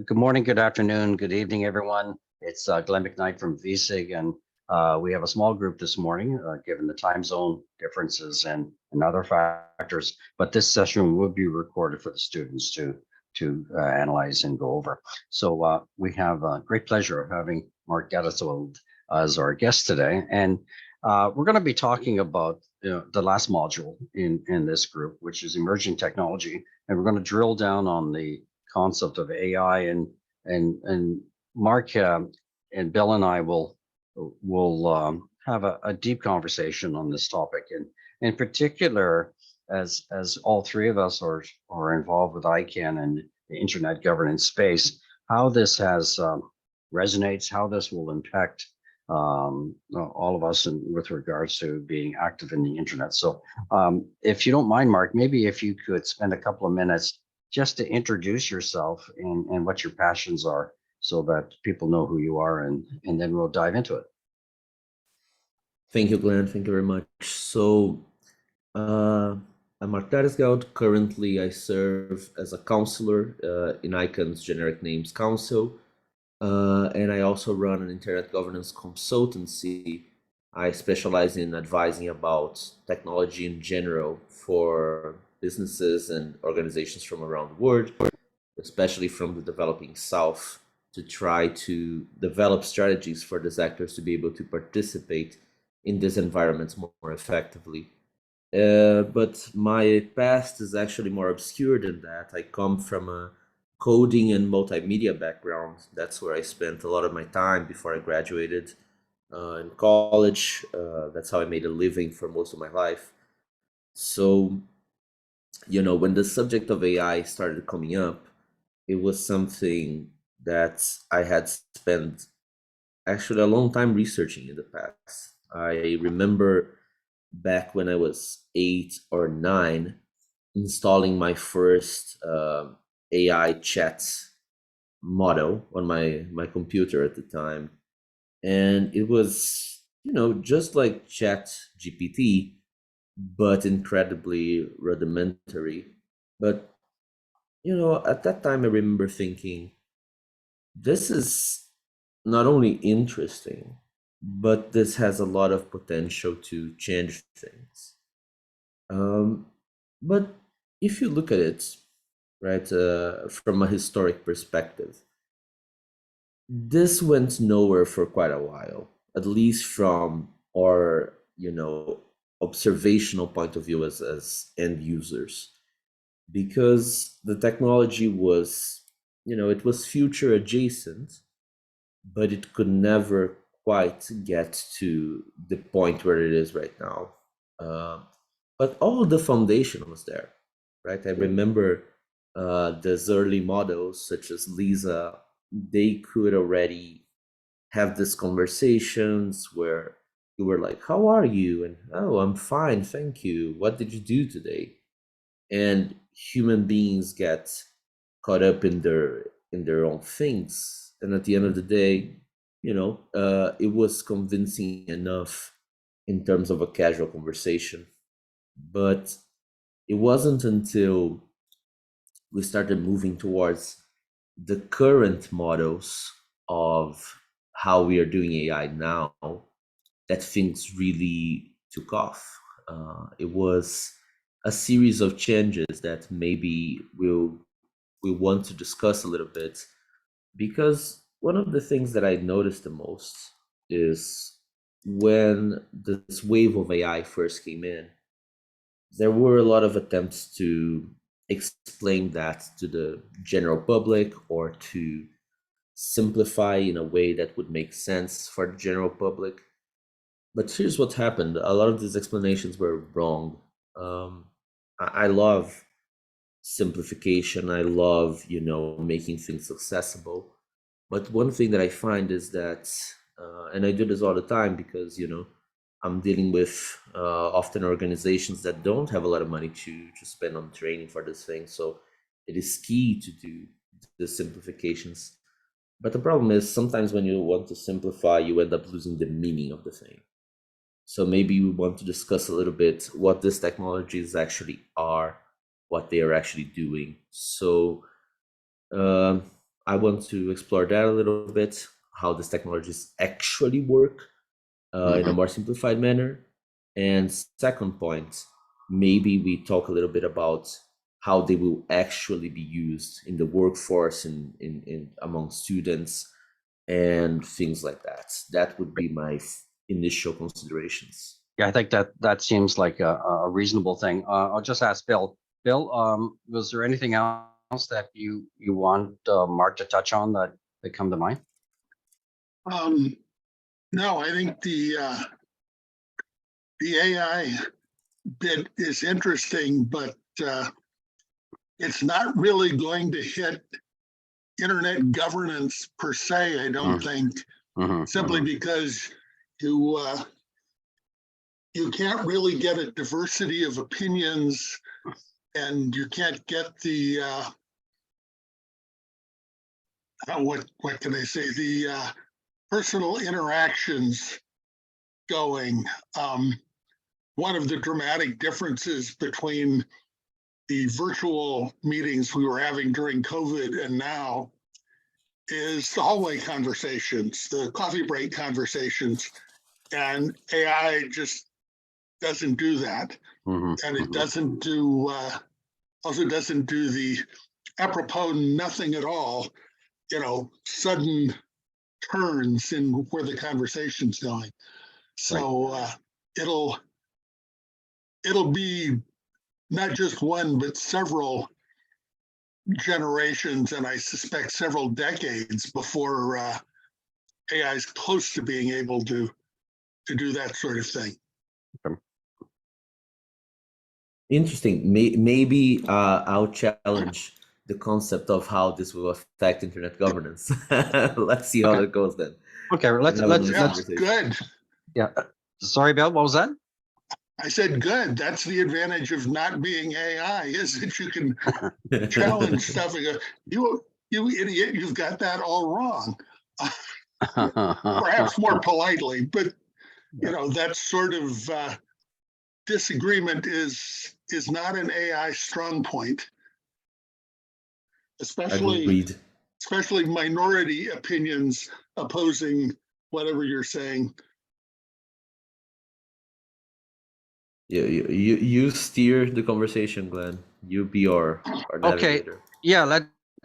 Good morning, good afternoon, good evening, everyone. It's Glenn McKnight from VSIG, and we have a small group this morning, given the time zone differences and other factors. But this session will be recorded for the students to analyze and go over. So we have a great pleasure of having Mark Datysgeld as our guest today, and we're going to be talking about the last module in this group, which is emerging technology, and we're going to drill down on the concept of AI, and Mark and Bill and I will have a deep conversation on this topic, and in particular, as all three of us are involved with ICANN and the internet governance space, how this has resonates, how this will impact all of us with regards to being active in the internet. So if you don't mind, Mark, maybe if you could spend a couple of minutes just to introduce yourself and what your passions are so that people know who you are, and then we'll dive into it. Thank you, Glenn. Thank you very much. So I'm Mark Datysgeld. Currently, I serve as a counselor in ICANN's Generic Names Council, and I also run an internet governance consultancy. I specialize in advising about technology in general for businesses and organizations from around the world, especially from the developing South, to try to develop strategies for these actors to be able to participate in these environments more effectively. But my past is actually more obscure than that. I come from a coding and multimedia background. That's where I spent a lot of my time before I graduated in college. That's how I made a living for most of my life. So, when the subject of AI started coming up, it was something that I had spent actually a long time researching in the past. I remember back when I was 8 or 9, installing my first AI chat model on my computer at the time. And it was, just like Chat GPT, but incredibly rudimentary. But, at that time, I remember thinking, this is not only interesting, but this has a lot of potential to change things. But if you look at it, right, from a historic perspective, this went nowhere for quite a while, at least from our, observational point of view as end users, because the technology was, it was future adjacent, but it could never quite get to the point where it is right now. But all the foundation was there, right? I remember these early models, such as Lisa, they could already have these conversations where you were like, "How are you?" And, "Oh, I'm fine, thank you. What did you do today?" And human beings get caught up in their own things, and at the end of the day, it was convincing enough in terms of a casual conversation. But it wasn't until we started moving towards the current models of how we are doing AI now that things really took off. It was a series of changes that maybe we want to discuss a little bit, because one of the things that I noticed the most is when this wave of AI first came in, there were a lot of attempts to explain that to the general public, or to simplify in a way that would make sense for the general public. But here's what happened. A lot of these explanations were wrong. I love simplification. I love, making things accessible. But one thing that I find is that, and I do this all the time because, I'm dealing with often organizations that don't have a lot of money to spend on training for this thing. So it is key to do the simplifications. But the problem is, sometimes when you want to simplify, you end up losing the meaning of the thing. So maybe we want to discuss a little bit what these technologies actually are, what they are actually doing. So I want to explore that a little bit, how these technologies actually work in a more simplified manner. And second point, maybe we talk a little bit about how they will actually be used in the workforce in among students and things like that. That would be my initial considerations. Yeah, I think that seems like a reasonable thing. I'll just ask Bill. Bill, was there anything else that you want Mark to touch on that come to mind? No, I think the AI bit is interesting, but it's not really going to hit internet governance per se. I don't think, simply because you can't really get a diversity of opinions, and you can't get the what can I say, the personal interactions going. One of the dramatic differences between the virtual meetings we were having during COVID and now is the hallway conversations, the coffee break conversations, and AI just doesn't do that. And it doesn't do, also doesn't do the apropos nothing at all, sudden turns in where the conversation's going. So it'll be not just one, but several generations, and I suspect several decades before AI is close to being able to do that sort of thing. Interesting. Maybe I'll challenge the concept of how this will affect internet governance. Let's see how that goes then. Okay, let's good. Yeah. Sorry, Bill, what was that? I said good. That's the advantage of not being AI, is that you can challenge stuff and go, you idiot, you've got that all wrong. Perhaps more politely, but that sort of disagreement is not an AI strong point, especially minority opinions opposing whatever you're saying. You steer the conversation, Glenn. You be our navigator. Okay. Yeah,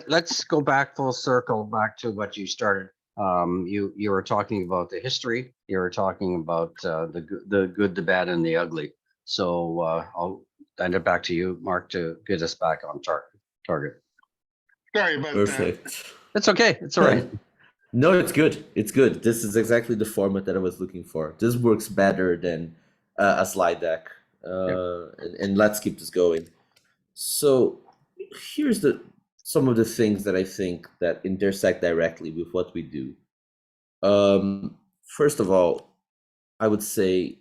let's go back full circle back to what you started. You were talking about the history. You were talking about the good, the bad, and the ugly. So I'll hand it back to you, Mark, to get us back on target. Sorry about Perfect. that. It's okay. It's all right. No, it's good. It's good. This is exactly the format that I was looking for. This works better than a slide deck. And let's keep this going. So here's some of the things that I think that intersect directly with what we do. First of all, I would say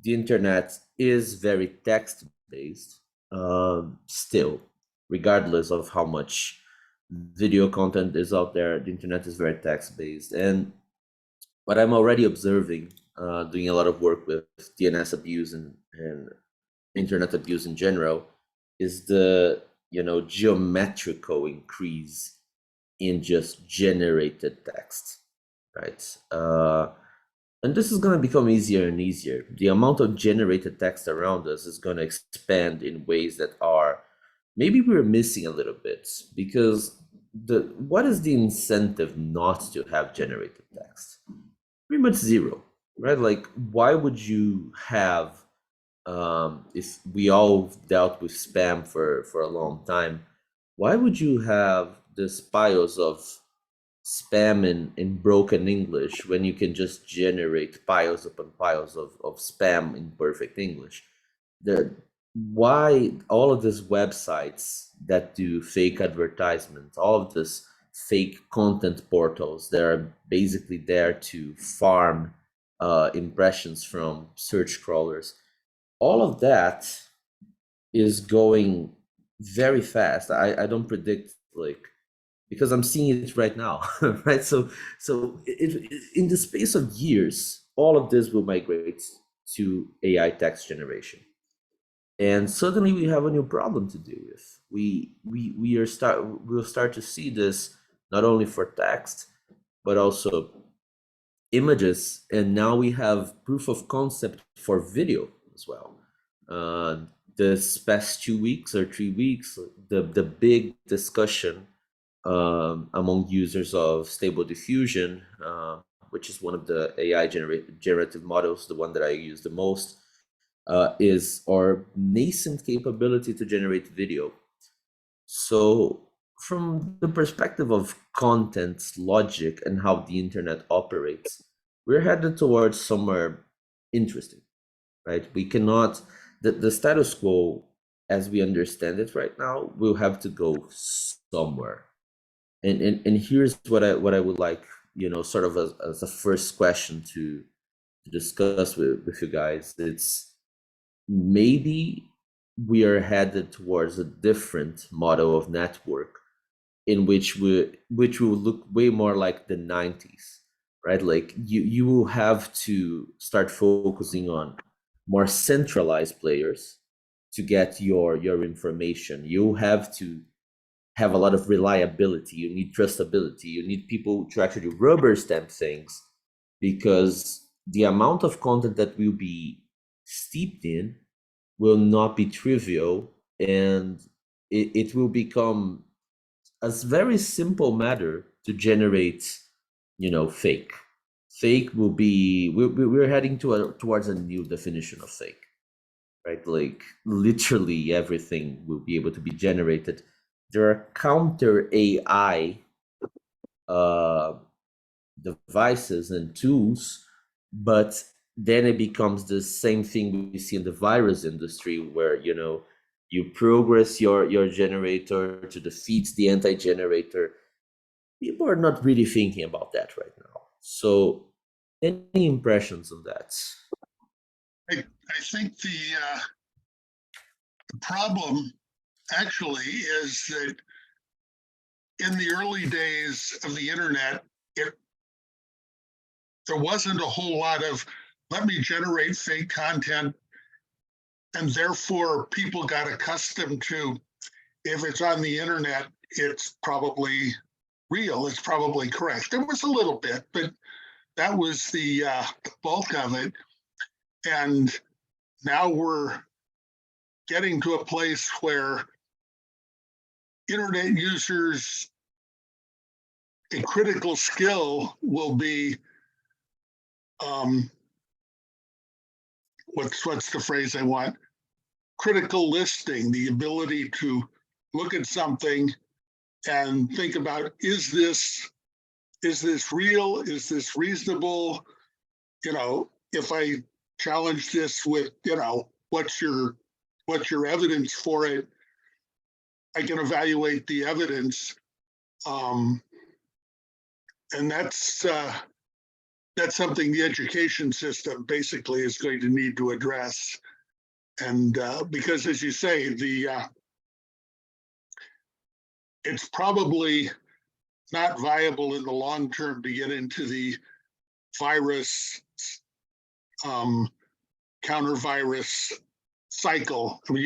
the internet is very text-based still, regardless of how much video content is out there. The internet is very text-based. And what I'm already observing, doing a lot of work with DNS abuse and internet abuse in general, is the geometrical increase in just generated text, right? And this is going to become easier and easier. The amount of generated text around us is going to expand in ways that are maybe we're missing a little bit, because what is the incentive not to have generated text? Pretty much zero, right? Like, why would you have, if we all dealt with spam for a long time, why would you have this piles of spam in broken English when you can just generate piles upon piles of spam in perfect English? Why all of these websites that do fake advertisements, all of this fake content portals that are basically there to farm impressions from search crawlers, all of that is going very fast. I don't predict, because I'm seeing it right now, right? So in the space of years, all of this will migrate to AI text generation, and suddenly we have a new problem to deal with. We'll start to see this not only for text, but also images. And now we have proof of concept for video as well. This past 2 weeks or 3 weeks, the big discussion among users of Stable Diffusion, which is one of the AI generative models, the one that I use the most, is our nascent capability to generate video. So from the perspective of content, logic, and how the internet operates, we're headed towards somewhere interesting, right? We cannot, the status quo as we understand it right now will have to go somewhere. And here's what I would like, sort of as a first question to discuss with you guys. It's maybe we are headed towards a different model of network in which will look way more like the 90s, right? Like you will have to start focusing on more centralized players to get your information. You have to have a lot of reliability. You need trustability. You need people to actually rubber stamp things, because the amount of content that will be steeped in will not be trivial, and it will become a very simple matter to generate, fake. Fake will be, we're heading towards a new definition of fake, right? Like literally everything will be able to be generated. There are counter AI devices and tools, but then it becomes the same thing we see in the virus industry, where you progress your generator to defeat the anti-generator. People are not really thinking about that right now. So any impressions on that? I think the problem actually is that in the early days of the internet, there wasn't a whole lot of, let me generate fake content. And therefore, people got accustomed to, if it's on the internet, it's probably real, it's probably correct. There was a little bit, but that was the bulk of it. And now we're getting to a place where internet users, a critical skill will be, what's the phrase I want? Critical listing, the ability to look at something and think about, is this real? Is this reasonable? If I challenge this with, what's your evidence for it? I can evaluate the evidence. And that's something the education system basically is going to need to address. And because, as you say, it's probably not viable in the long term to get into the virus, counter virus cycle. I mean,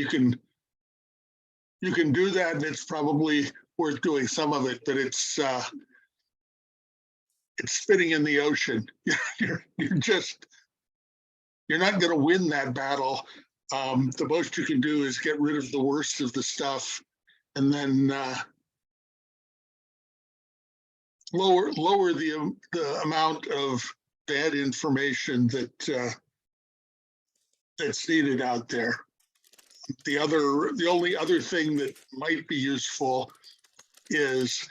you can do that, and it's probably worth doing some of it, but it's spitting in the ocean. You're not going to win that battle. The most you can do is get rid of the worst of the stuff, and then lower the amount of bad information that's needed out there. The only other thing that might be useful is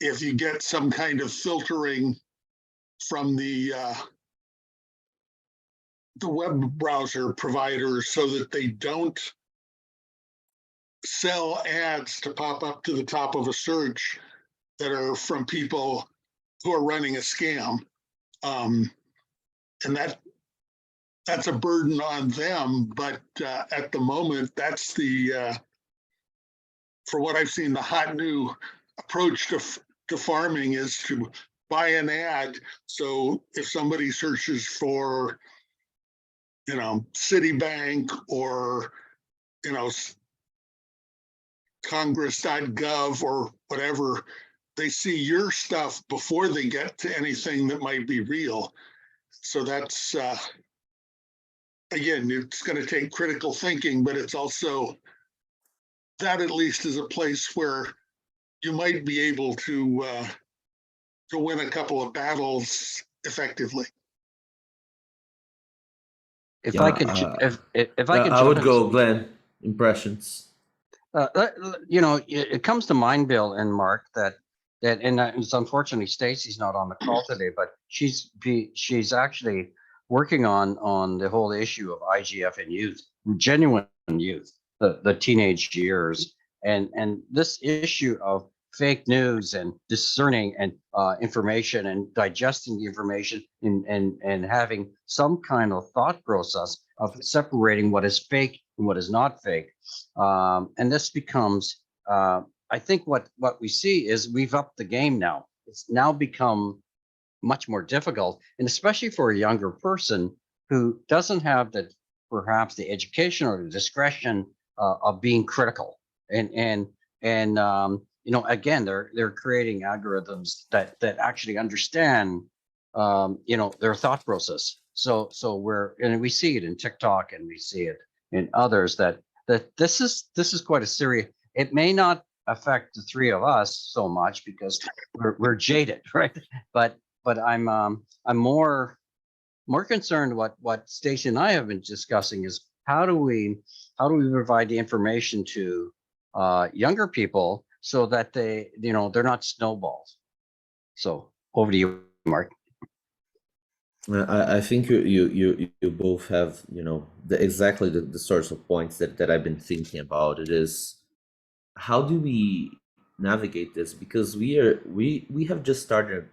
if you get some kind of filtering from the web browser providers, so that they don't sell ads to pop up to the top of a search that are from people who are running a scam. And that's a burden on them. But at the moment, that's for what I've seen, the hot new approach to farming is to buy an ad. So if somebody searches for, Citibank or, Congress.gov or whatever, they see your stuff before they get to anything that might be real. So that's, again, it's going to take critical thinking, but it's also, that at least is a place where you might be able to win a couple of battles effectively. If Yeah, I could, if I could I jump would in, go, Glenn. Impressions. you know, it comes to mind, Bill and Mark, and it's unfortunately Stacy's not on the call today, but she's actually working on the whole issue of IGF in youth, genuine youth, the teenage years, and this issue of fake news and discerning and information and digesting the information and having some kind of thought process of separating what is fake and what is not fake. And this becomes, I think what we see is we've upped the game now. It's now become much more difficult, and especially for a younger person who doesn't have the perhaps the education or the discretion of being critical. And you know, again, they're creating algorithms that actually understand you know, their thought process. So we see it in TikTok and we see it in others that this is quite a serious. It may not affect the three of us so much because we're jaded, right? But I'm more concerned what Stacey and I have been discussing is how do we provide the information to younger people so that they, you know, they're not snowballs. So over to you, Mark. I think you both have, you know, exactly the sorts of points that I've been thinking about. It is, how do we navigate this? Because we have just started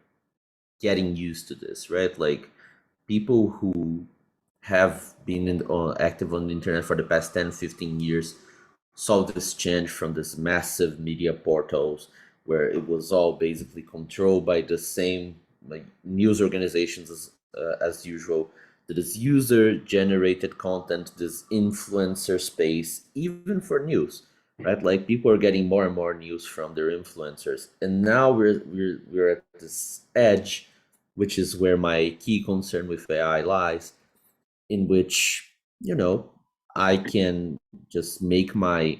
getting used to this, right? Like, people who have been active on the internet for the past 10, 15 years saw this change from this massive media portals where it was all basically controlled by the same like news organizations as usual, to this user generated content, this influencer space, even for news, right? Like, people are getting more and more news from their influencers, and now we're at this edge, which is where my key concern with AI lies, in which, you know, I can just make my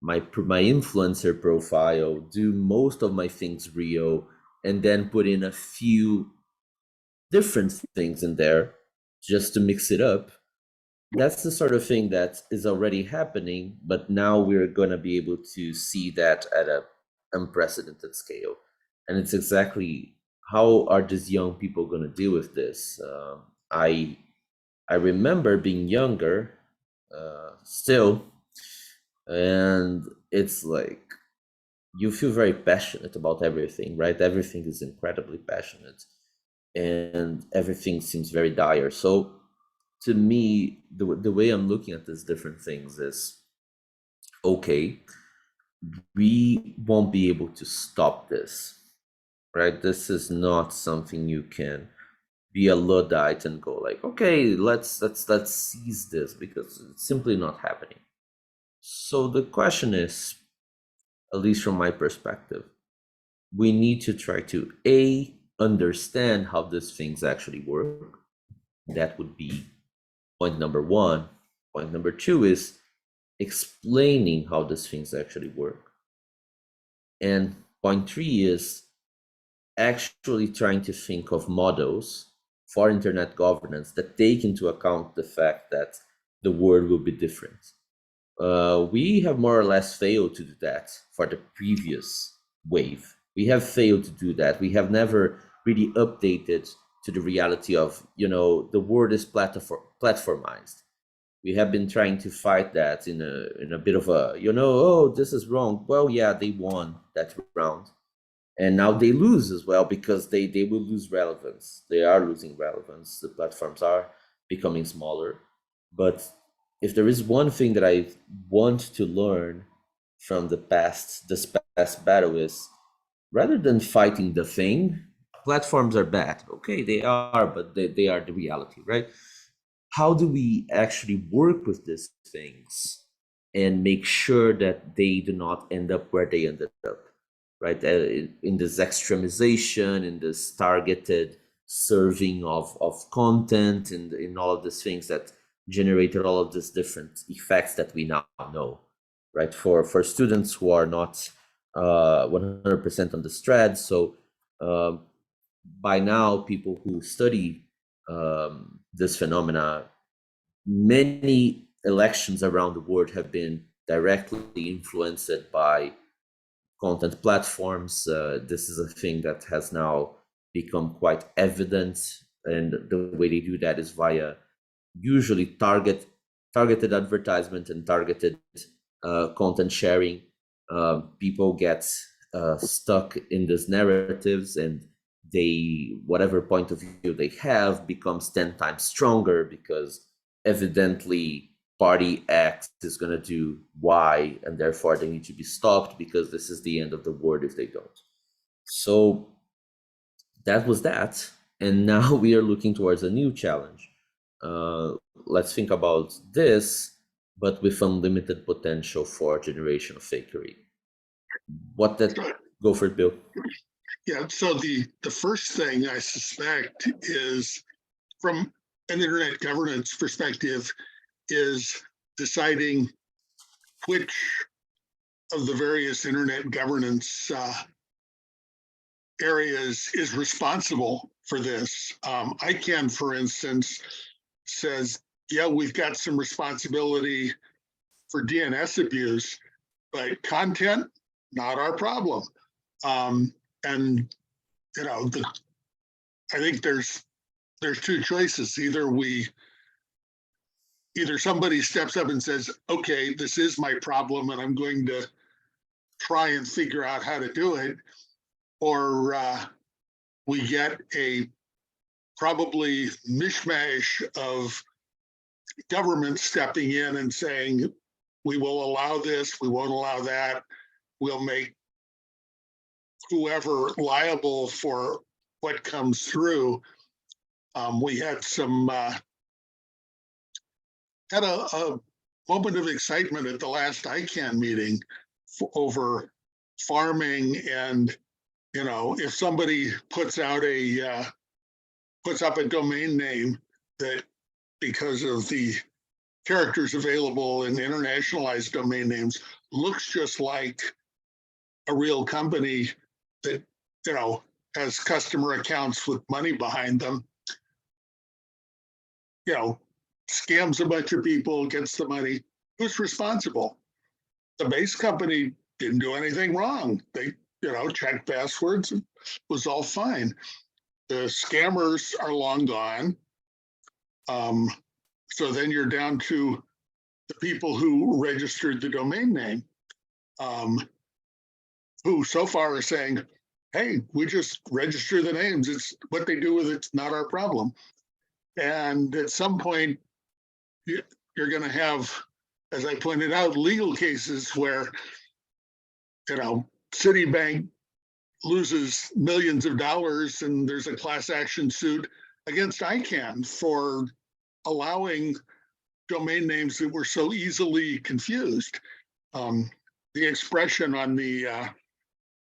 influencer profile, do most of my things real, and then put in a few different things in there just to mix it up. That's the sort of thing that is already happening, but now we're going to be able to see that at a unprecedented scale. And it's exactly, how are these young people going to deal with this? I remember being younger, still, and it's like, you feel very passionate about everything, right? Everything is incredibly passionate, and everything seems very dire. So, to me, the way I'm looking at these different things is, okay, we won't be able to stop this, right? This is not something you can be a Luddite and go like, okay, let's seize this, because it's simply not happening. So the question is, at least from my perspective, we need to try to understand how these things actually work. That would be point number one. Point number two is explaining how these things actually work. And point three is actually trying to think of models for internet governance that take into account the fact that the world will be different. We have more or less failed to do that for the previous wave. We have failed to do that. We have never really updated to the reality of, you know, the world is platformized. We have been trying to fight that in a bit of a, you know, oh, this is wrong. Well, yeah, they won that round, and now they lose as well, because they will lose relevance. They are losing relevance. The platforms are becoming smaller. But if there is one thing that I want to learn from this past battle, is, rather than fighting the thing, platforms are bad. Okay, they are, but they are the reality, right? How do we actually work with these things and make sure that they do not end up where they ended up? right? In this extremization, in this targeted serving of content, and in all of these things that generated all of these different effects that we now know, right? For students who are not 100% on this thread, so by now, people who study this phenomena, many elections around the world have been directly influenced by content platforms. This is a thing that has now become quite evident, and the way they do that is via usually targeted advertisement and targeted content sharing. People get stuck in these narratives, and they, whatever point of view they have, becomes 10 times stronger because evidently party X is going to do Y, and therefore they need to be stopped because this is the end of the world if they don't. So that was that. And now we are looking towards a new challenge. Let's think about this, but with unlimited potential for generation of fakery. What that, go for it, Bill. Yeah, so the first thing I suspect is, from an internet governance perspective, is deciding which of the various internet governance areas is responsible for this. ICANN, for instance, says, yeah, we've got some responsibility for DNS abuse, but content, not our problem. And you know, I think there's two choices. Either somebody steps up and says, okay, this is my problem and I'm going to try and figure out how to do it, or we get a probably mishmash of government stepping in and saying, we will allow this, we won't allow that, we'll make whoever liable for what comes through. We had had a moment of excitement at the last ICANN meeting over farming, and you know, if somebody puts up a domain name that, because of the characters available in internationalized domain names, looks just like a real company that, you know, has customer accounts with money behind them, you know, scams a bunch of people, gets the money, who's responsible? The base company didn't do anything wrong. They, you know, checked passwords, and was all fine. The scammers are long gone. So then you're down to the people who registered the domain name, who so far are saying, hey, we just register the names. It's what they do with it's not our problem. And at some point, you're going to have, as I pointed out, legal cases where, you know, Citibank loses millions of dollars and there's a class action suit against ICANN for allowing domain names that were so easily confused. The expression on the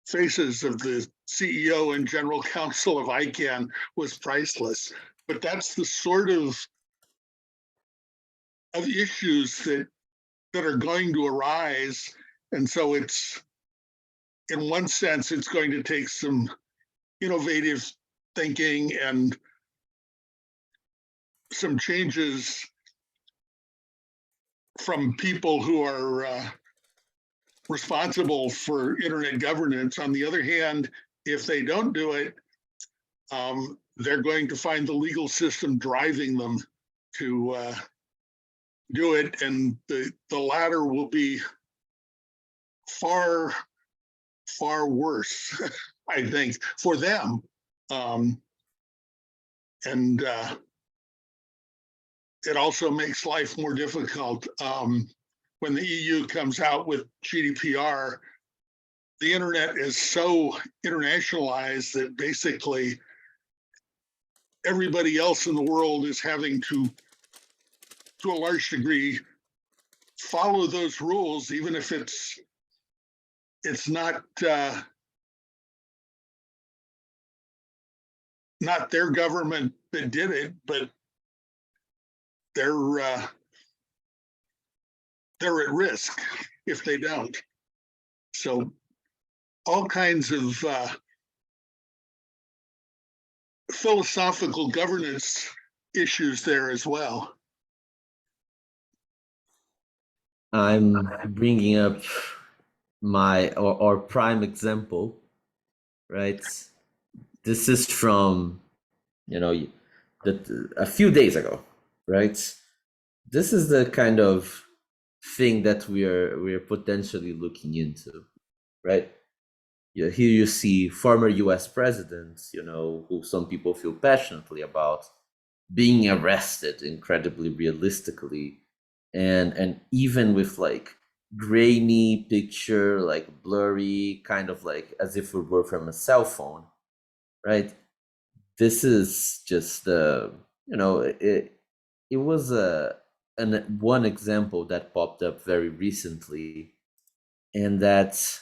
faces of the CEO and general counsel of ICANN was priceless. But that's the sort of issues that are going to arise. And so it's, in one sense, it's going to take some innovative thinking and some changes from people who are responsible for internet governance. On the other hand, if they don't do it, they're going to find the legal system driving them to do it, and the latter will be far worse, I think, for them. And it also makes life more difficult. When the EU comes out with GDPR, the internet is so internationalized that basically everybody else in the world is having to a large degree, follow those rules, even if it's not not their government that did it, but they're at risk if they don't. So all kinds of philosophical governance issues there as well. I'm bringing up my or prime example, right? This is from, you know, a few days ago, right? This is the kind of thing that we're potentially looking into, right? Yeah, here you see former U.S. presidents, you know, who some people feel passionately about, being arrested incredibly realistically, and even with like grainy picture, like blurry, kind of like as if it were from a cell phone, right? This is just you know, it was one example that popped up very recently, and that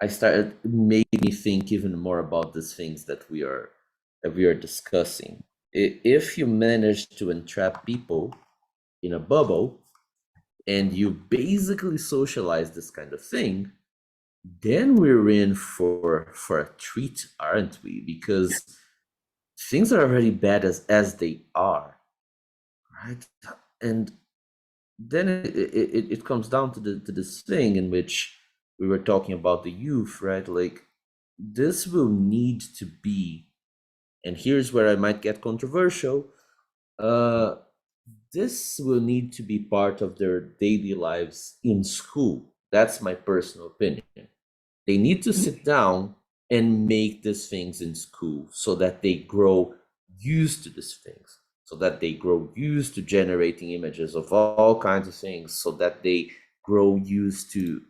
I started made me think even more about these things that we are discussing. If you manage to entrap people in a bubble and you basically socialize this kind of thing, then we're in for a treat, aren't we? Because things are already bad as they are, right? And then it comes down to this thing in which we were talking about the youth, right? Like, this will need to be, and here's where I might get controversial, uh this will need to be part of their daily lives in school. That's my personal opinion. They need to sit down and make these things in school so that they grow used to these things, so that they grow used to generating images of all kinds of things, so that they grow used to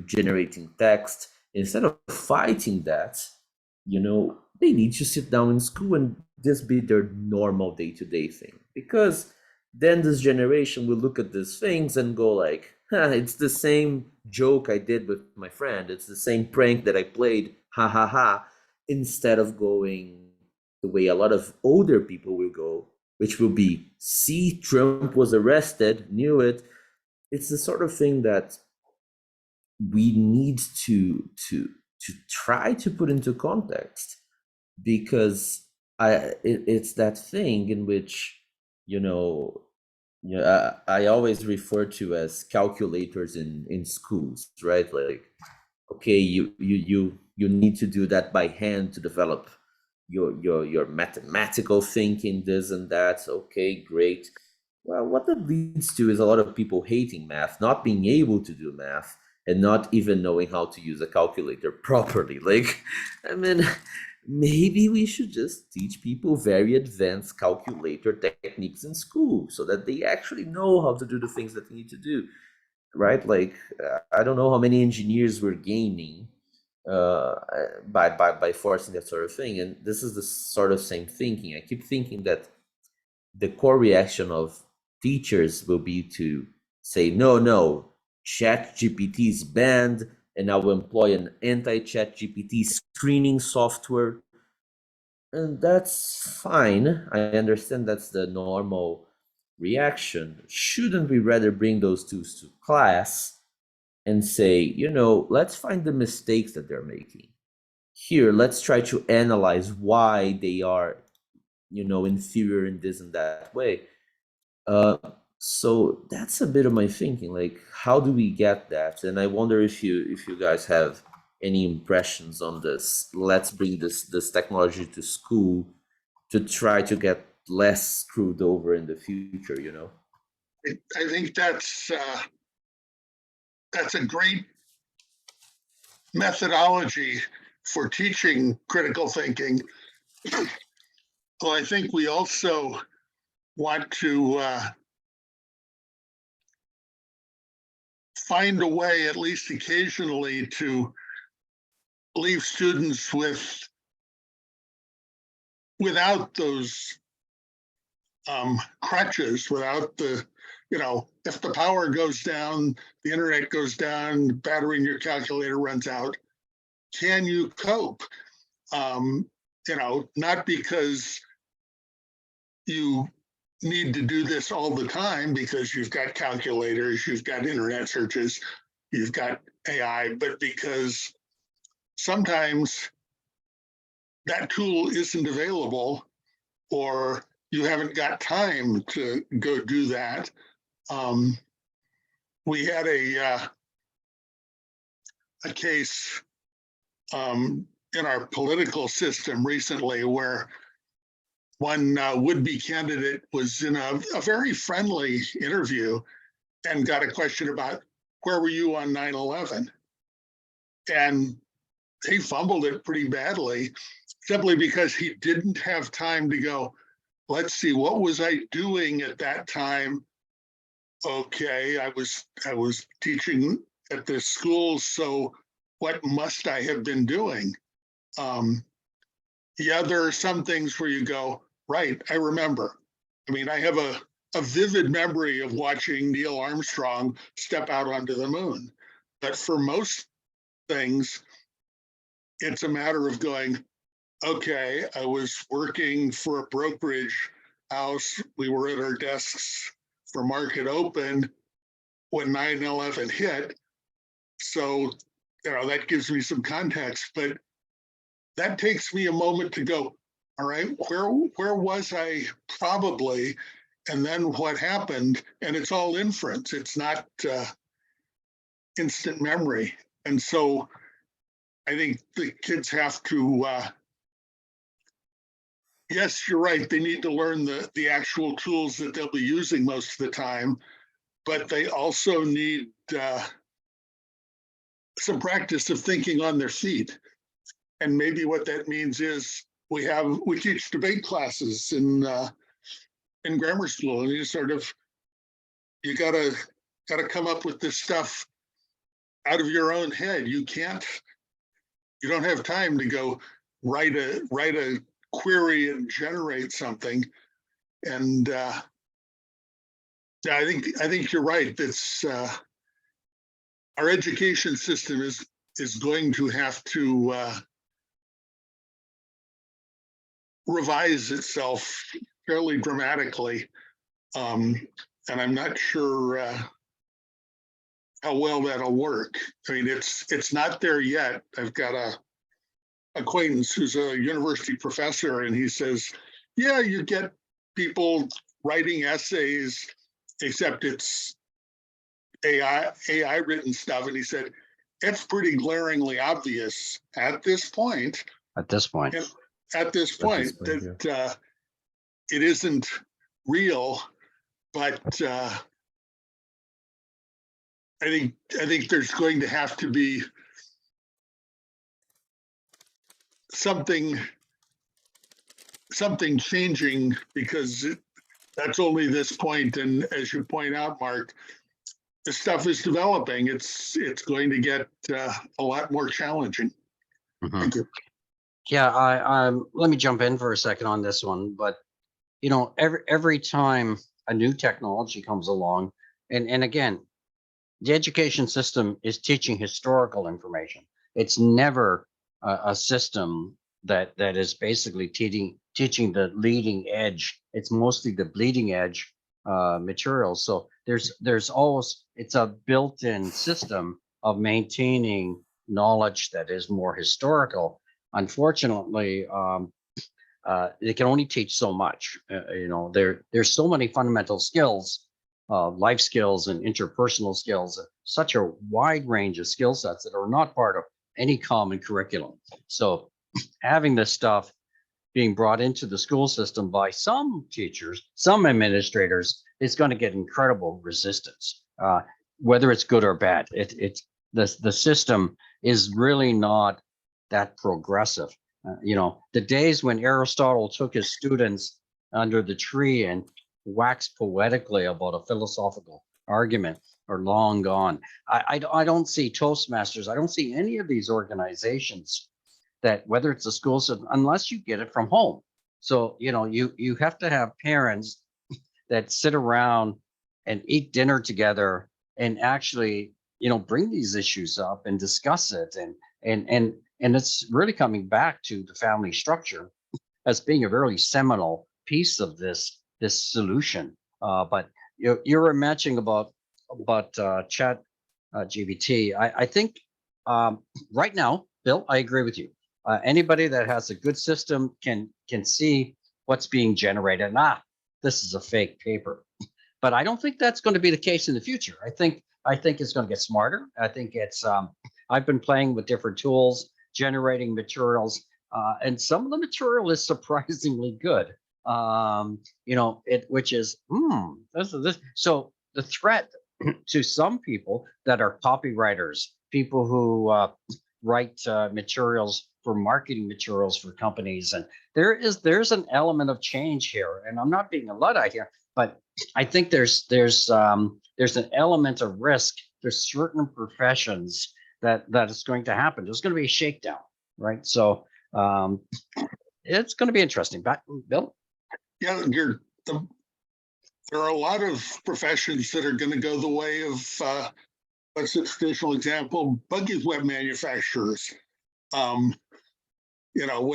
generating text. Instead of fighting that, you know, they need to sit down in school and this be their normal day-to-day thing. Because then this generation will look at these things and go like, it's the same joke I did with my friend. It's the same prank that I played. Ha ha ha. Instead of going the way a lot of older people will go, which will be, see, Trump was arrested, knew it. It's the sort of thing that we need to try to put into context, because it's that thing in which, you know, yeah, I always refer to as calculators in schools, right? Like, okay, you need to do that by hand to develop your mathematical thinking, this and that. Okay, great. Well, what that leads to is a lot of people hating math, not being able to do math, and not even knowing how to use a calculator properly. Like, I mean, maybe we should just teach people very advanced calculator techniques in school so that they actually know how to do the things that they need to do, right? Like, I don't know how many engineers we're gaining by forcing that sort of thing. And this is the sort of same thinking. I keep thinking that the core reaction of teachers will be to say, no, chat GPT is banned, and I will employ an anti-chat GPT screening software. And that's fine. I understand that's the normal reaction. Shouldn't we rather bring those tools to class and say, you know, let's find the mistakes that they're making? Here, let's try to analyze why they are, you know, inferior in this and that way. Uh, so that's a bit of my thinking. Like, how do we get that? And I wonder if you guys have any impressions on this. Let's bring this technology to school to try to get less screwed over in the future. You know. I think that's a great methodology for teaching critical thinking. Well, I think we also want to find a way, at least occasionally, to leave students without those crutches, without the, you know, if the power goes down, the internet goes down, the battery in your calculator runs out, can you cope? You know, not because you need to do this all the time because you've got calculators, you've got internet searches, you've got AI, but because sometimes that tool isn't available or you haven't got time to go do that. We had a case in our political system recently where one would-be candidate was in a very friendly interview and got a question about where were you on 9/11? And he fumbled it pretty badly simply because he didn't have time to go, let's see, what was I doing at that time? Okay, I was teaching at this school, so what must I have been doing? Yeah, there are some things where you go, right, I remember. I mean, I have a vivid memory of watching Neil Armstrong step out onto the moon. But for most things, it's a matter of going, okay, I was working for a brokerage house. We were at our desks for market open when 9/11 hit. So, that gives me some context, but that takes me a moment to go, all right, where was I probably, and then what happened? And it's all inference. It's not instant memory. And so I think the kids have to, yes, you're right. They need to learn the actual tools that they'll be using most of the time, but they also need some practice of thinking on their feet. And maybe what that means is we teach debate classes in grammar school, and you gotta come up with this stuff out of your own head. You don't have time to go write a query and generate something. And I think you're right. That's our education system is going to have to revise itself fairly dramatically. And I'm not sure how well that'll work. I mean, it's not there yet. I've got a acquaintance who's a university professor, and he says, yeah, you get people writing essays, except it's AI written stuff. And he said, it's pretty glaringly obvious at this point. At this point. That it isn't real, but I think there's going to have to be something changing, because that's only this point. And as you point out, Mark, the stuff is developing. It's going to get a lot more challenging. Mhm. Thank you. Yeah, let me jump in for a second on this one. But every time a new technology comes along, and again, the education system is teaching historical information. It's never a system that is basically teaching the leading edge. It's mostly the bleeding edge material. So there's always, it's a built-in system of maintaining knowledge that is more historical. Unfortunately, they can only teach so much. There's so many fundamental skills, life skills and interpersonal skills, such a wide range of skill sets that are not part of any common curriculum. So having this stuff being brought into the school system by some teachers, some administrators, is going to get incredible resistance, whether it's good or bad. The system is really not that progressive. The days when Aristotle took his students under the tree and waxed poetically about a philosophical argument are long gone. I don't see Toastmasters. I don't see any of these organizations that, whether it's a school system, unless you get it from home. So, you have to have parents that sit around and eat dinner together and actually, bring these issues up and discuss it. And it's really coming back to the family structure as being a very seminal piece of this solution. But you were mentioning about chat GBT. I think right now, Bill, I agree with you. Anybody that has a good system can see what's being generated. This is a fake paper. But I don't think that's going to be the case in the future. I think it's going to get smarter. I think it's I've been playing with different tools, generating materials, and some of the material is surprisingly good. Which is this. So the threat to some people that are copywriters, people who write materials for marketing materials for companies, and there's an element of change here. And I'm not being a Luddite here, but I think there's an element of risk. There's certain professions that is going to happen. There's going to be a shakedown, right? So it's going to be interesting. Back, Bill. Yeah, there are a lot of professions that are going to go the way of, what's a traditional example? Buggy web manufacturers. When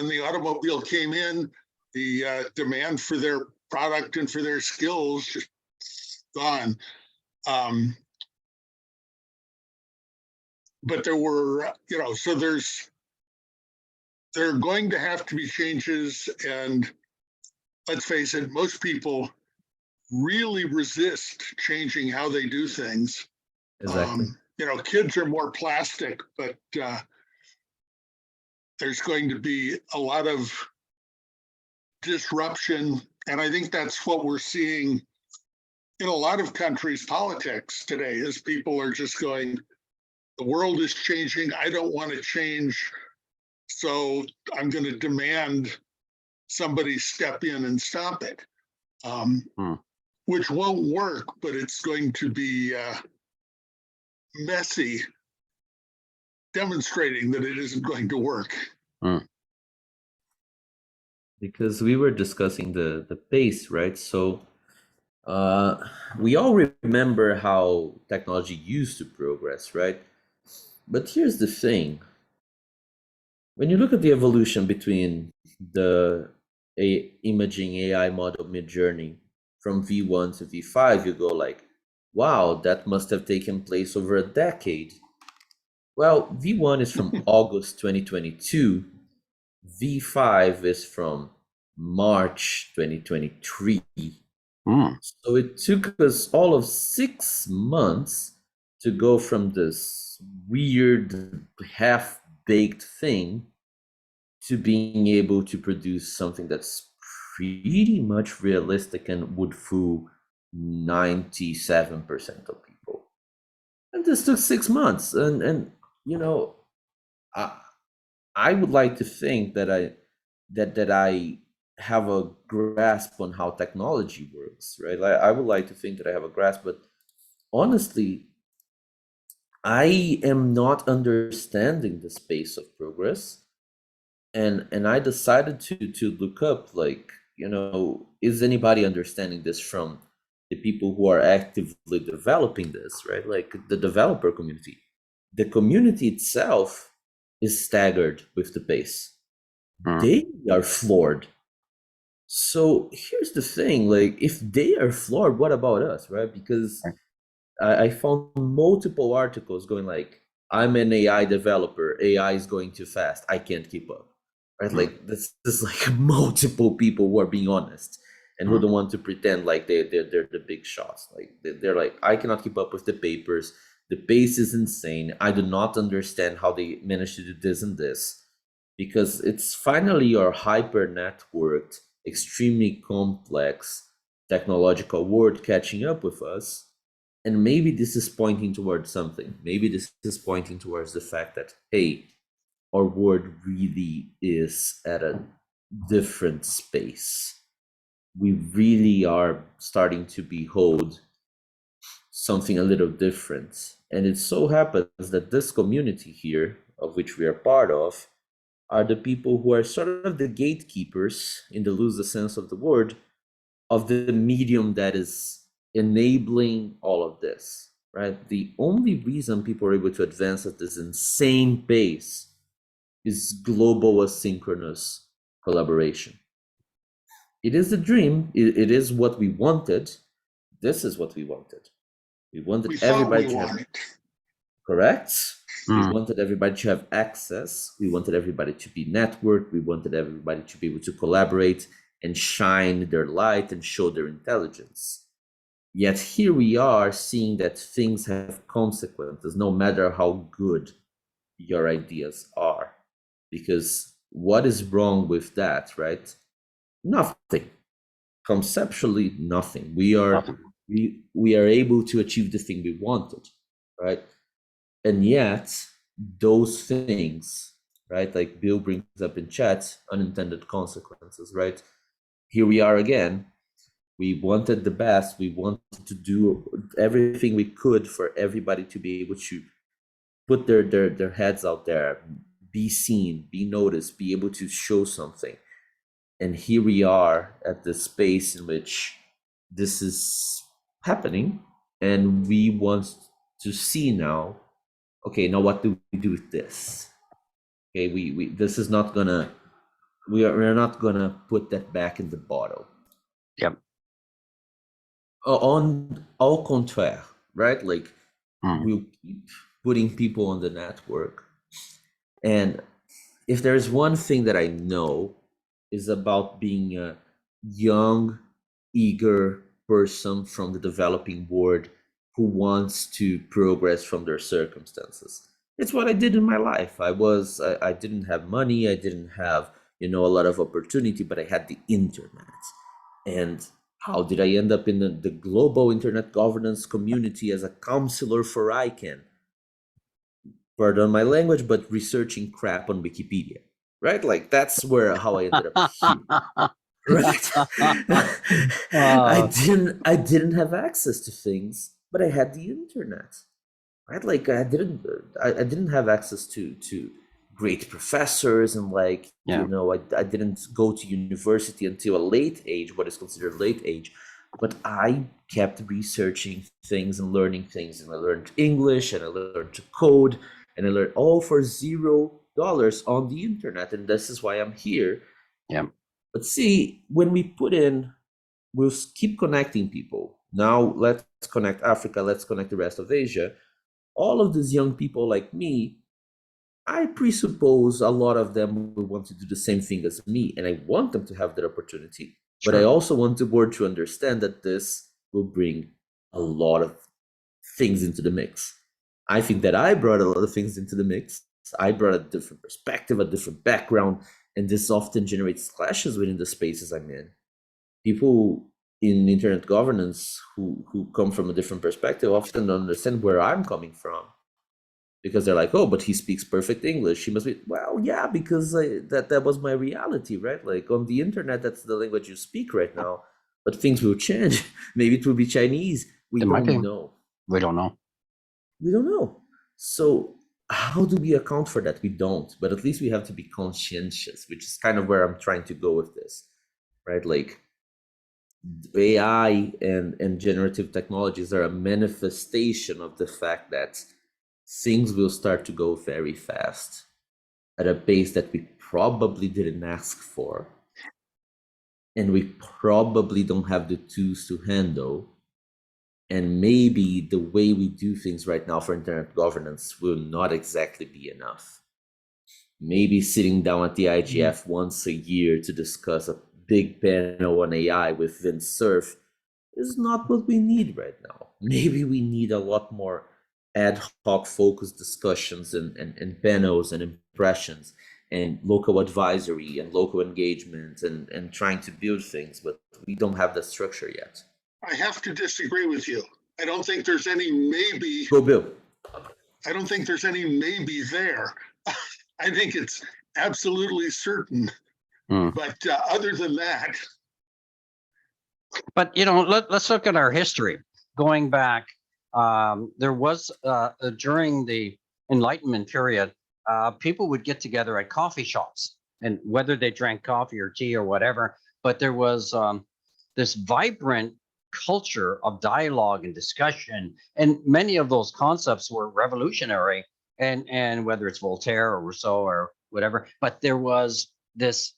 the automobile came in, the demand for their product and for their skills just gone. But there were, so there are going to have to be changes, and let's face it, most people really resist changing how they do things. Exactly. Kids are more plastic, but there's going to be a lot of disruption. And I think that's what we're seeing in a lot of countries' politics today, is people are just going, the world is changing. I don't want to change. So I'm going to demand somebody step in and stop it, which won't work, but it's going to be messy, demonstrating that it isn't going to work. Because we were discussing the pace, right? So we all remember how technology used to progress, right? But here's the thing. When you look at the evolution between the imaging AI model Midjourney from V1 to V5, you go like, wow, that must have taken place over a decade. Well, V1 is from August 2022. V5 is from March 2023. So it took us all of 6 months to go from this weird half-baked thing to being able to produce something that's pretty much realistic and would fool 97% of people. And this took 6 months. And I would like to think that I have a grasp on how technology works, right? I would like to think that I have a grasp, but honestly, I am not understanding the space of progress, and I decided to look up, like, is anybody understanding this from the people who are actively developing this, right? Like the developer community. The community itself is staggered with the pace. They are floored. So here's the thing, like, if they are floored, what about us, right? Because I found multiple articles going like, I'm an AI developer, AI is going too fast, I can't keep up, right? Like, this is like multiple people who are being honest and who don't want to pretend like they're the big shots. Like, they're like, I cannot keep up with the papers, the pace is insane, I do not understand how they managed to do this and this, because it's finally your hyper networked, extremely complex technological world catching up with us. And maybe this is pointing towards something. Maybe this is pointing towards the fact that, hey, our world really is at a different space. We really are starting to behold something a little different. And it so happens that this community here, of which we are part of, are the people who are sort of the gatekeepers, in the loosest sense of the word, of the medium that is enabling all of this, right? The only reason people are able to advance at this insane pace is global asynchronous collaboration. It is a dream. It is what we wanted. This is what we wanted. We We wanted thought we everybody to have, wanted. correct? We Mm, wanted everybody to have access. We wanted everybody to be networked. We wanted everybody to be able to collaborate and shine their light and show their intelligence. Yet here we are seeing that things have consequences, no matter how good your ideas are. Because what is wrong with that, right? Nothing. Conceptually, nothing. nothing. We are able to achieve the thing we wanted, right? And yet those things, right, like Bill brings up in chat, unintended consequences, right? Here we are again. We wanted the best. We wanted to do everything we could for everybody to be able to put their heads out there, be seen, be noticed, be able to show something. And here we are at the space in which this is happening, and we want to see now, okay, now what do we do with this? Okay, we this is not gonna, we're not gonna put that back in the bottle. Yep. On au contraire, right? Like, Mm, we'll keep putting people on the network. And if there's one thing that I know is about being a young, eager person from the developing world who wants to progress from their circumstances. It's what I did in my life. I didn't have money, I didn't have, a lot of opportunity, but I had the internet. And how did I end up in the global internet governance community as a counselor for ICANN? Pardon my language, but researching crap on Wikipedia, right? Like, that's where how I ended up here, right? uh, I didn't have access to things, but I had the internet, right? Like, I didn't have access to great professors, and like, yeah. I didn't go to university until a late age, what is considered late age, but I kept researching things and learning things, and I learned English, and I learned to code, and I learned all for $0 on the internet, and this is why I'm here. Yeah. But see, when we put in, we'll keep connecting people. Now let's connect Africa, let's connect the rest of Asia. All of these young people like me, I presuppose a lot of them will want to do the same thing as me, and I want them to have that opportunity. But I Sure. also want the board to understand that this will bring a lot of things into the mix. I think that I brought a lot of things into the mix. I brought a different perspective, a different background, and this often generates clashes within the spaces I'm in. People in internet governance who come from a different perspective often don't understand where I'm coming from, because they're like, oh, but he speaks perfect English. He must be, well, yeah, because that was my reality, right? Like, on the internet, that's the language you speak right now. But things will change. Maybe it will be Chinese. We It might be. don't know. We don't know. We don't know. So how do we account for that? We don't. But at least we have to be conscientious, which is kind of where I'm trying to go with this, right? Like, AI and generative technologies are a manifestation of the fact that things will start to go very fast at a pace that we probably didn't ask for, and we probably don't have the tools to handle. And maybe the way we do things right now for internet governance will not exactly be enough. Maybe sitting down at the IGF once a year to discuss a big panel on AI with Vince Cerf is not what we need right now. Maybe we need a lot more ad hoc focused discussions and panels and impressions and local advisory and local engagement and trying to build things, but we don't have the structure yet. I have to disagree with you. I don't think there's any maybe. Go, Bill. I don't think there's any maybe there. I think it's absolutely certain. Mm. But other than that, But let's look at our history. Going back, there was during the Enlightenment period, people would get together at coffee shops, and whether they drank coffee or tea or whatever, but there was this vibrant culture of dialogue and discussion, and many of those concepts were revolutionary. And whether it's Voltaire or Rousseau or whatever, but there was this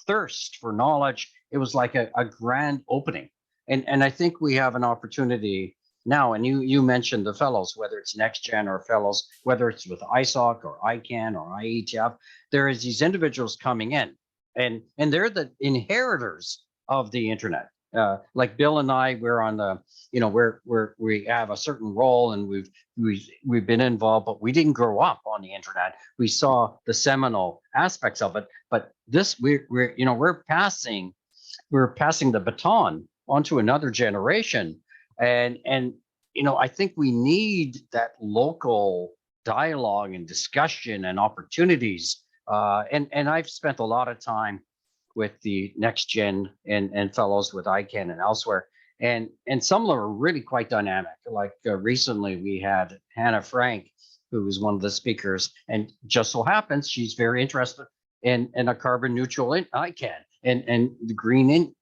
thirst for knowledge it was like a grand opening. And I think we have an opportunity now, and you mentioned the fellows, whether it's next gen or fellows, whether it's with ISOC or ICANN or IETF, there is these individuals coming in, and they're the inheritors of the internet. Like Bill and I, we're on the, we have a certain role, and we've been involved, but we didn't grow up on the internet. We saw the seminal aspects of it, but this we're passing the baton onto another generation, and I think we need that local dialogue and discussion and opportunities. And I've spent a lot of time with the next gen and fellows with ICANN and elsewhere. And some of them are really quite dynamic. Like recently we had Hannah Frank, who was one of the speakers, and just so happens she's very interested in a carbon neutral ICANN and the green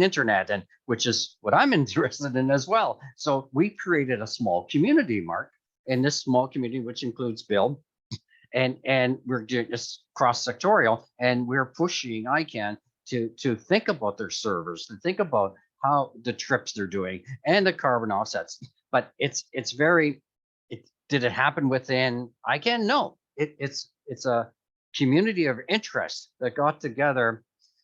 internet, and which is what I'm interested in as well. So we created a small community, Mark, and this small community, which includes Bill, and we're doing this cross-sectorial, and we're pushing ICANN to think about their servers, to think about how the trips they're doing and the carbon offsets. But did it happen within ICANN? No, it's a community of interest that got together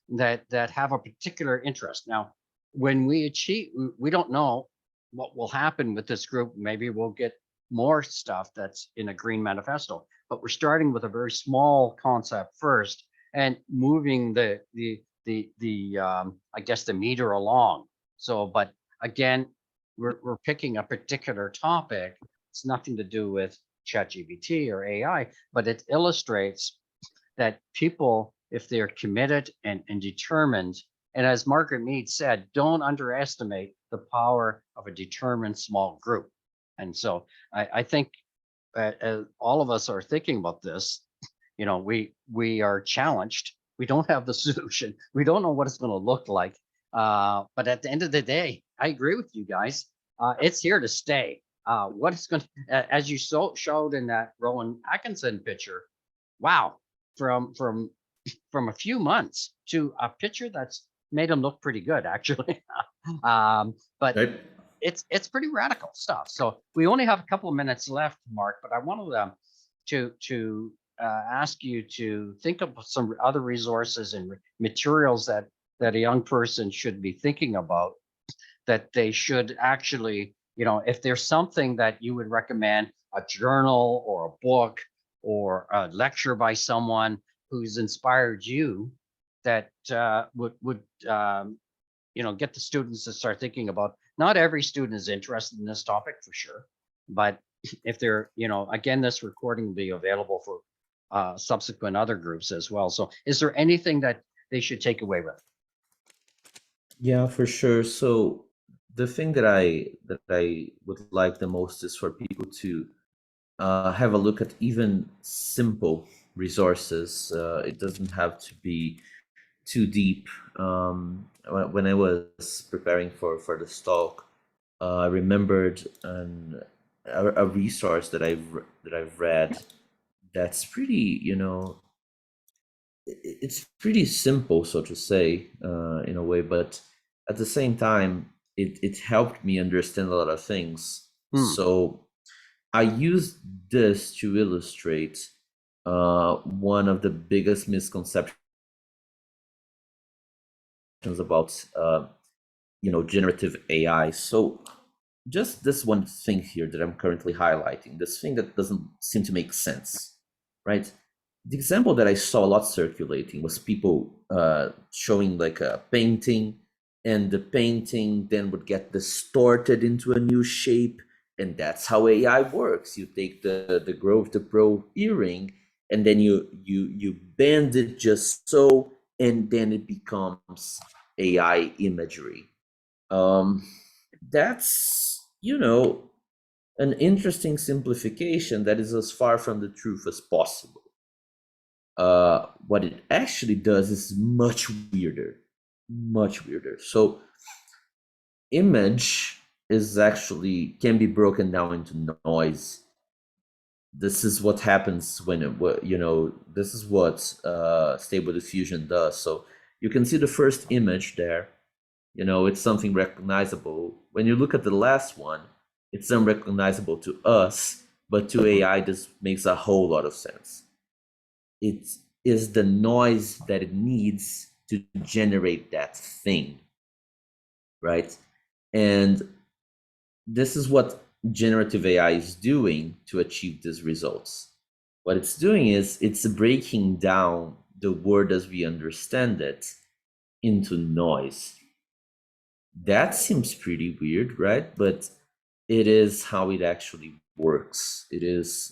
that have a particular interest. Now, when we achieve, we don't know what will happen with this group. Maybe we'll get more stuff that's in a green manifesto, but we're starting with a very small concept first and moving the I guess the meter along. So, but again, we're picking a particular topic. It's nothing to do with ChatGPT or AI, but it illustrates that people, if they're committed and determined, and as Margaret Mead said, don't underestimate the power of a determined small group. And so I think all of us are thinking about this. We are challenged. We don't have the solution. We don't know what it's going to look like. But at the end of the day, I agree with you guys. It's here to stay. What is going to, as you showed in that Rowan Atkinson picture, wow, from a few months to a picture that's made him look pretty good, actually. But Right. it's pretty radical stuff. So we only have a couple of minutes left, Mark, but I wanted to ask you to think of some other resources and materials that a young person should be thinking about, that they should actually, if there's something that you would recommend, a journal or a book or a lecture by someone who's inspired you, that would get the students to start thinking about. Not every student is interested in this topic for sure, but if they're, again, this recording will be available for subsequent other groups as well. So is there anything that they should take away with? Yeah, for sure. So the thing that I would like the most is for people to have a look at even simple resources. It doesn't have to be too deep. When I was preparing for this talk, I remembered a resource that I've read that's pretty, it's pretty simple, so to say, in a way, but at the same time, it helped me understand a lot of things. So I used this to illustrate one of the biggest misconceptions about generative AI. So just this one thing here that I'm currently highlighting, this thing that doesn't seem to make sense, right? The example that I saw a lot circulating was people showing like a painting, and the painting then would get distorted into a new shape, and that's how AI works. You take the Grove the Pro earring, and then you bend it just so, and then it becomes AI imagery. That's an interesting simplification that is as far from the truth as possible. What it actually does is much weirder. So image can be broken down into noise. This is what happens when this is what Stable Diffusion does. So You can see the first image there. You know, it's something recognizable. When you look at the last one, it's unrecognizable to us, but to AI, this makes a whole lot of sense. It is the noise that it needs to generate that thing, right? And this is what generative AI is doing to achieve these results. What it's doing is it's breaking down the world as we understand it into noise. That seems pretty weird, right? But it is how it actually works. It is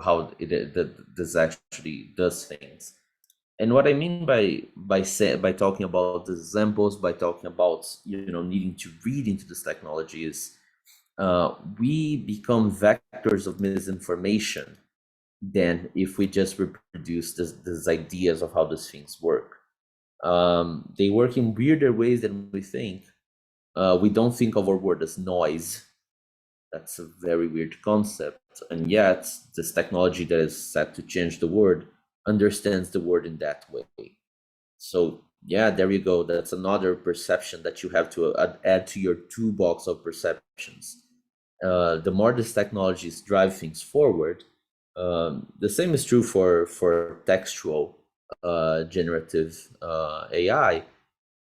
how this actually does things. And what I mean by talking about the examples, by talking about needing to read into this technology is we become vectors of misinformation than if we just reproduce these ideas of how these things work. They work in weirder ways than we think. We don't think of our word as noise. That's a very weird concept. And yet, this technology that is set to change the world understands the word in that way. So, yeah, there you go. That's another perception that you have to add to your toolbox of perceptions. The more these technologies drive things forward, the same is true for textual generative AI.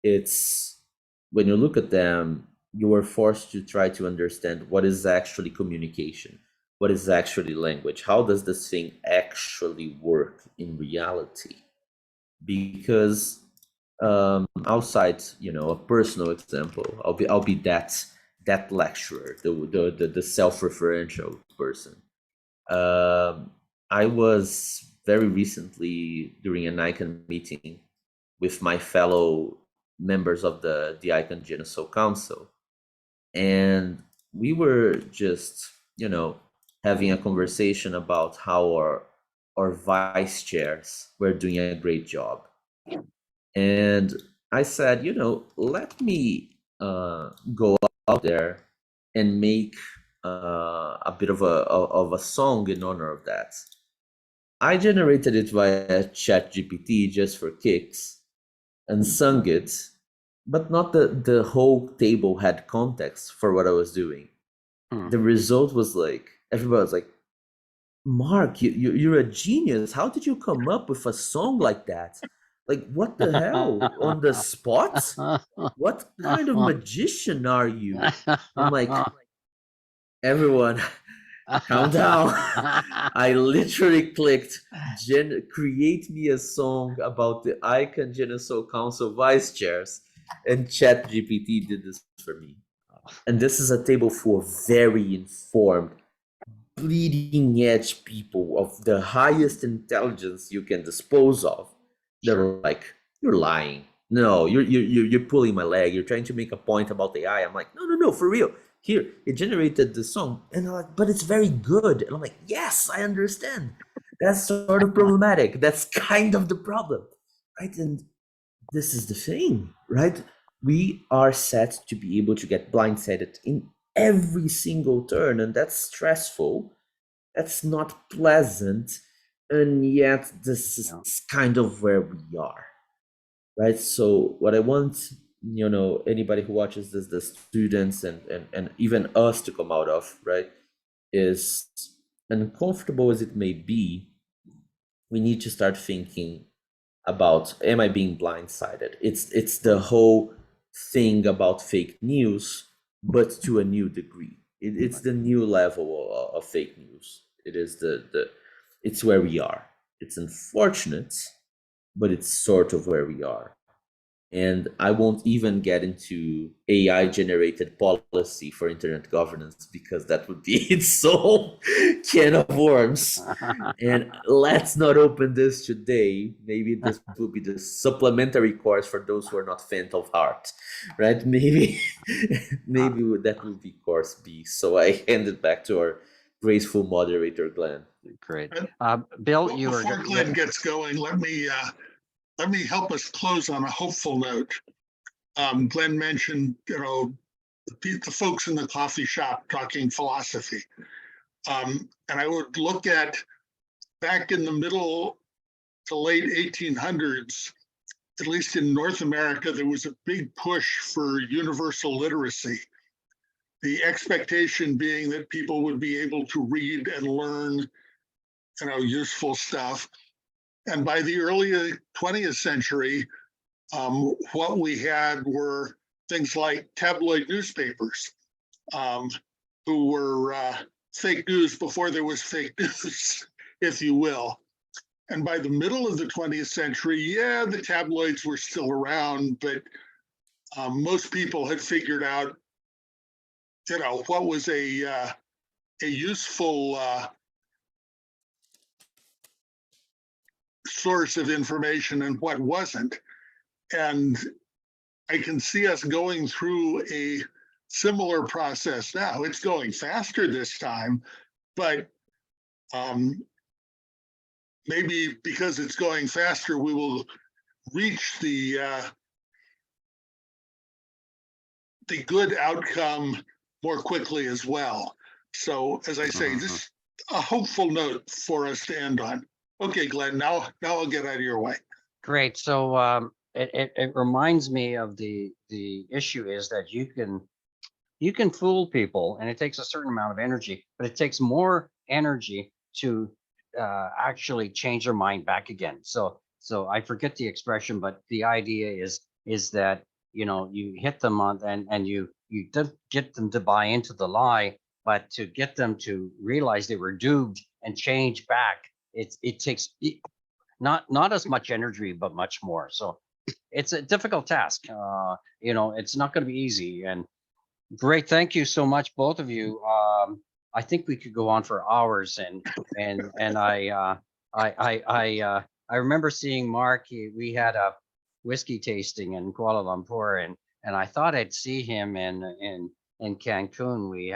It's when you look at them, you are forced to try to understand what is actually communication, what is actually language, how does this thing actually work in reality? Because outside, a personal example, I'll be that lecturer, the self-referential person. I was very recently during an ICANN meeting with my fellow members of the ICANN Genocide Council, and we were just having a conversation about how our vice chairs were doing a great job. And I said, let me go out there and make a bit of a song in honor of that. I generated it via ChatGPT just for kicks and sung it, but not the whole table had context for what I was doing. The result was like, everybody was like, Mark, you're a genius. How did you come up with a song like that? Like, what the hell? On the spot? What kind of magician are you? I'm like, everyone, calm down. I literally clicked create me a song about the ICANN Genocide Council vice chairs, and ChatGPT did this for me. And this is a table full of very informed, bleeding edge people of the highest intelligence you can dispose of. They're like, you're lying. No, you're pulling my leg. You're trying to make a point about AI. I'm like, no, for real. Here, it generated the song, and they're like, but it's very good. And I'm like, yes, I understand. That's sort of problematic. That's kind of the problem, right? And this is the thing, right? We are set to be able to get blindsided in every single turn, and that's stressful. That's not pleasant, and yet this is kind of where we are, right? So what I want, anybody who watches this, the students and even us to come out of, right, is uncomfortable as it may be, we need to start thinking about, am I being blindsided? It's the whole thing about fake news, but to a new degree. It's the new level of fake news. It is it's where we are. It's unfortunate, but it's sort of where we are. And I won't even get into AI generated policy for internet governance, because that would be its own can of worms. And let's not open this today. Maybe this will be the supplementary course for those who are not faint of heart, right? Maybe that will be course B. So I hand it back to our graceful moderator, Glenn. Great. Bill, you were... Before Glenn gets going, let me help us close on a hopeful note. Glenn mentioned, the folks in the coffee shop talking philosophy. And I would look at back in the middle to late 1800s, at least in North America, there was a big push for universal literacy. The expectation being that people would be able to read and learn, useful stuff. And by the early 20th century, what we had were things like tabloid newspapers, who were fake news before there was fake news, if you will. And by the middle of the 20th century, yeah, the tabloids were still around, but most people had figured out, what was a useful source of information and what wasn't. And I can see us going through a similar process now. It's going faster this time, but maybe because it's going faster, we will reach the good outcome more quickly as well. So as I say, this is a hopeful note for us to end on. Okay, Glenn, now I'll get out of your way. Great. So it reminds me of the issue is that you can fool people, and it takes a certain amount of energy, but it takes more energy to actually change their mind back again. So I forget the expression, but the idea is that you hit them on and you get them to buy into the lie, but to get them to realize they were duped and change back, it takes not as much energy, but much more. So it's a difficult task. It's not going to be easy. And great, thank you so much, both of you. I think we could go on for hours, and I remember seeing Mark. We had a whiskey tasting in Kuala Lumpur, and I thought I'd see him in Cancun. We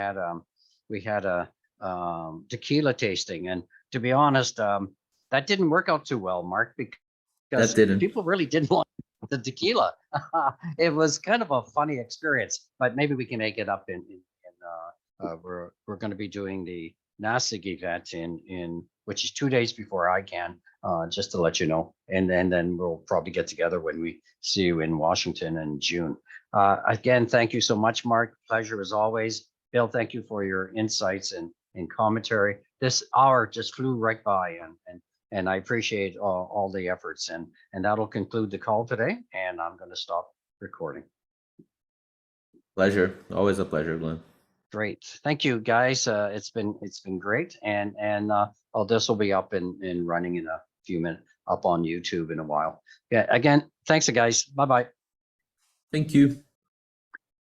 had a tequila tasting, and to be honest, that didn't work out too well, Mark, because people really didn't want the tequila. It was kind of a funny experience, but maybe we can make it up in we're going to be doing the VSIG event in which is 2 days before ICANN, just to let you know, and then we'll probably get together when we see you in Washington in June. Again, thank you so much, Mark. Pleasure as always. Bill, thank you for your insights and commentary. This hour just flew right by, and I appreciate all the efforts, and that'll conclude the call today, and I'm going to stop recording. Pleasure. Always a pleasure, Glenn. Great. Thank you, guys. It's been great. And this will be up and running in a few minutes, up on YouTube in a while. Yeah, again, thanks, guys. Bye-bye. Thank you.